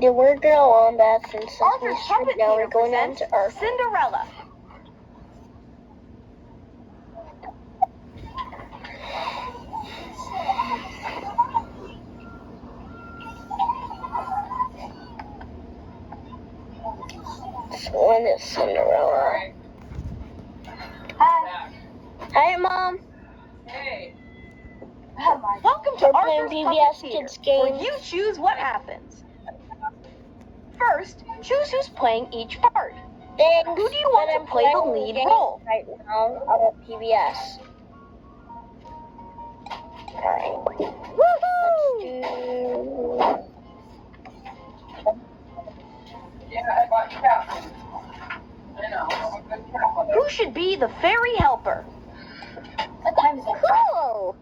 did we're going on back in Arthur's Puppet now Theater we're going on presents to our Cinderella. one is Cinderella. Hi. Hi, Mom. Hey. Welcome to We're playing Arthur's PBS Puppet Theater, Kids where games. you choose what happens. First, choose who's playing each part. Thanks. Who do you want to play the lead role? Right now on PBS. Alright. Woohoo! Yeah, I bought caps. I know. I'm a good cat mother. Who should be the fairy helper? What time is it? Cool.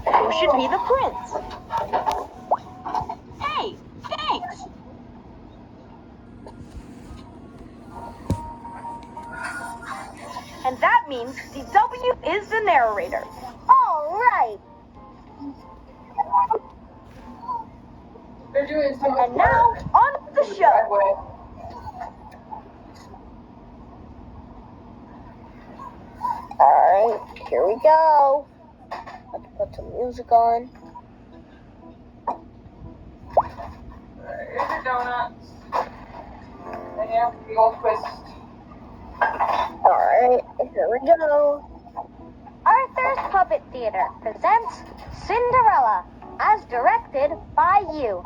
Who should be the prince? Hey, thanks. And that means the W is the narrator. All right. They're doing so much And now, work. on the show. Driveway. Alright, here we go. Let's put some music on. Here's your donuts. And you have the old twist. Alright, here we go. Arthur's Puppet Theater presents Cinderella, as directed by you.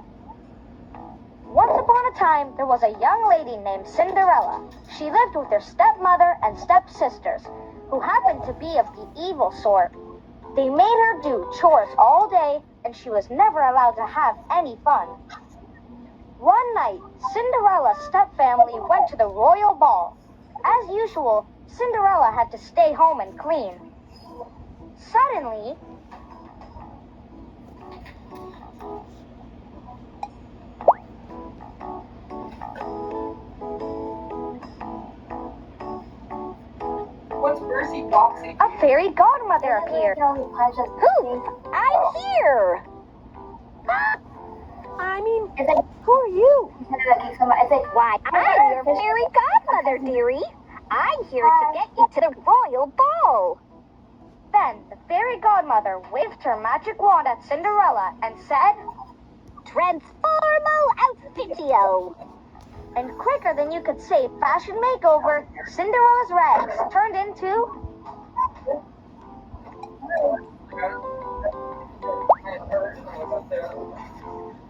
Once upon a time, there was a young lady named Cinderella. She lived with her stepmother and stepsisters, who happened to be of the evil sort. They made her do chores all day, and she was never allowed to have any fun. One night, Cinderella's stepfamily went to the royal ball. As usual, Cinderella had to stay home and clean. Suddenly, What's Mercy boxing? a fairy godmother appeared. Who? I'm here. Who are you? Why, I'm your fairy godmother, dearie. I'm here to get you to the royal ball. Then the fairy godmother waved her magic wand at Cinderella and said, Transformo Outfitio. And quicker than you could say fashion makeover, Cinderella's rags turned into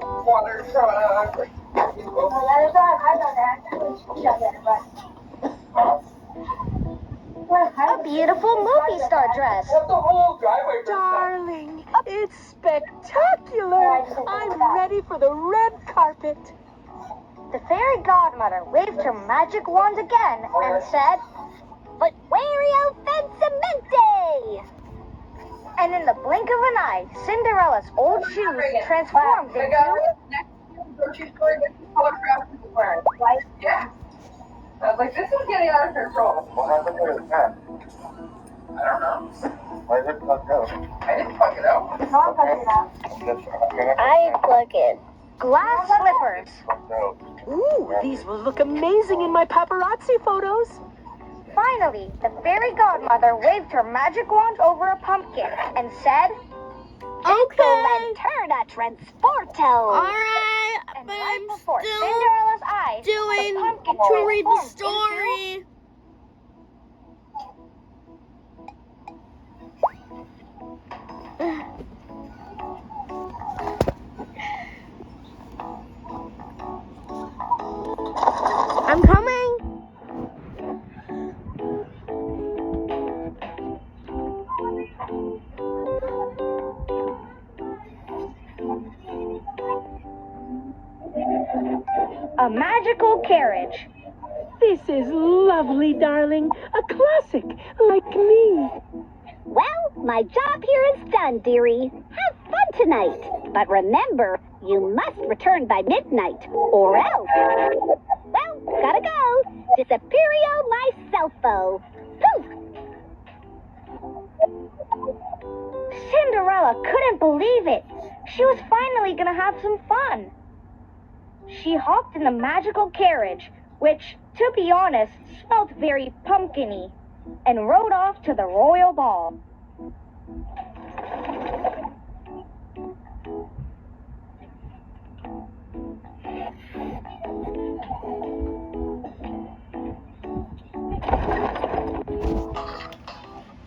Water truck. a beautiful movie star dress. Have the whole driveway for Darling, it's spectacular. I'm ready for the red carpet. The fairy godmother waved her magic wand again and said, Footwario Fencemente! And in the blink of an eye, Cinderella's old shoes transformed into Yeah. I was like, this is getting out of control. What happened to the pen? I don't know. Why did it not go? I didn't fuck it up. I plug it. glass slippers. Ooh, these will look amazing in my paparazzi photos. Finally, the fairy godmother waved her magic wand over a pumpkin and said, Lanterna Transporto! Alright, And but right I'm before still Cinderella's eyes, doing the pumpkin to read the transformed story. I'm coming. A magical carriage. This is lovely, darling. A classic, like me. Well, my job here is done, dearie. Have fun tonight. But remember, you must return by midnight, or else. Well, gotta go. Disappeario myselfo. Poof! Cinderella couldn't believe it. She was finally gonna have some fun. She hopped in the magical carriage, which, to be honest, smelled very pumpkin-y, and rode off to the royal ball.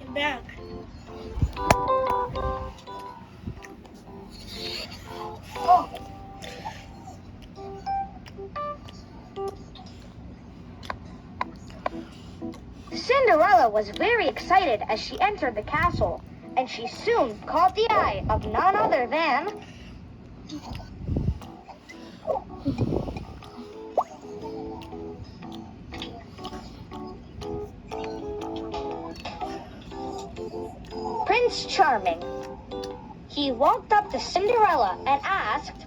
I'm back. Cinderella was very excited as she entered the castle, and she soon caught the eye of none other than Prince Charming. He walked up to Cinderella and asked,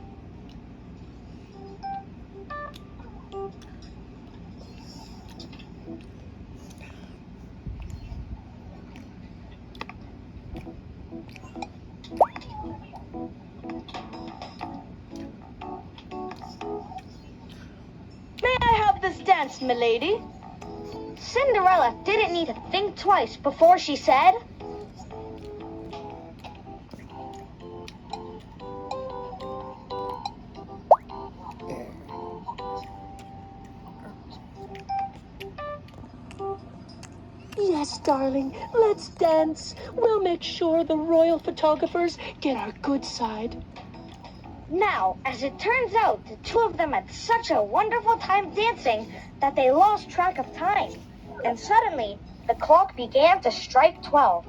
May I have this dance, milady? Cinderella didn't need to think twice before she said, Yes, darling, let's dance. We'll make sure the royal photographers get our good side. Now, as it turns out, the two of them had such a wonderful time dancing that they lost track of time. And suddenly, the clock began to strike 12.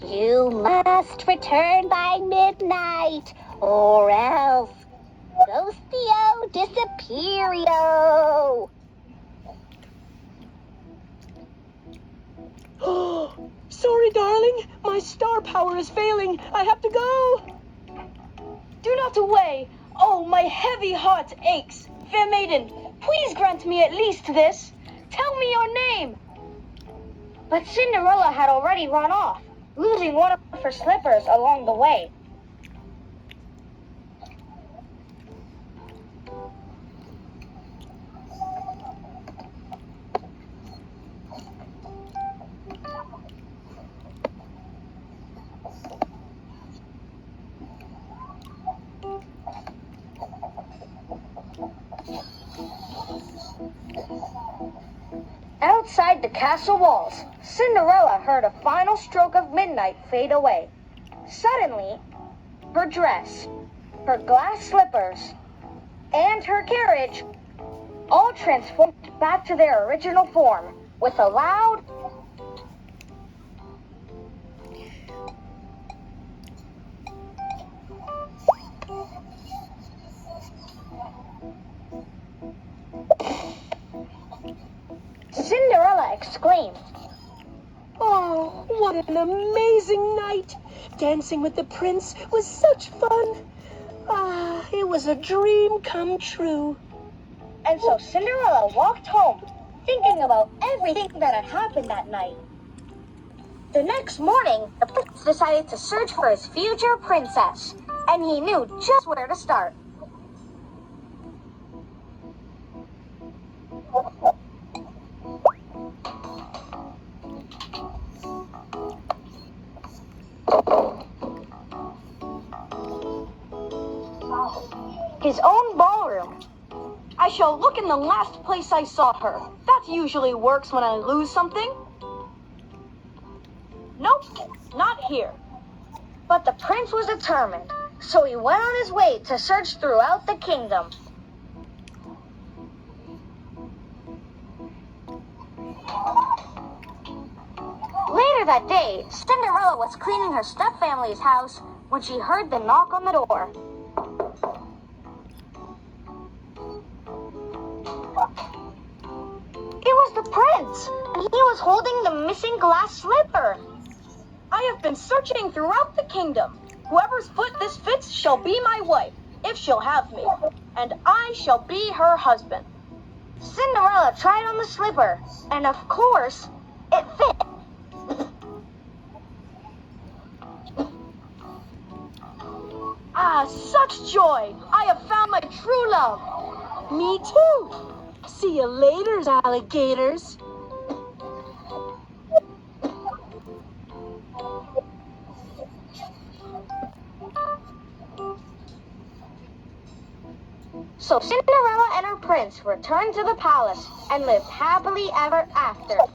You must return by midnight, or else Ghostio Disappeario. Sorry, darling. My star power is failing. I have to go. Do not away. Oh, my heavy heart aches. Fair maiden, please grant me at least this. Tell me your name. But Cinderella had already run off, losing one of her slippers along the way. Outside the castle walls, Cinderella heard a final stroke of midnight fade away. Suddenly, her dress, her glass slippers, and her carriage all transformed back to their original form with a loud Cinderella exclaimed, Oh, what an amazing night. Dancing with the prince was such fun. Ah, it was a dream come true. and so Cinderella walked home, thinking about everything that had happened that night. The next morning, the prince decided to search for his future princess, and he knew just where to start. His own ballroom. I shall look in the last place I saw her. That usually works when I lose something. Nope, not here. But the prince was determined, so he went on his way to search throughout the kingdom. Later that day, Cinderella was cleaning her step family's house when she heard the knock on the door. It was the prince, and he was holding the missing glass slipper. I have been searching throughout the kingdom. Whoever's foot this fits shall be my wife, if she'll have me, and I shall be her husband. Cinderella tried on the slipper, and of course, It fit. Ah, such joy! I have found my true love. Me too. See you later, alligators. So Cinderella and her prince returned to the palace and lived happily ever after.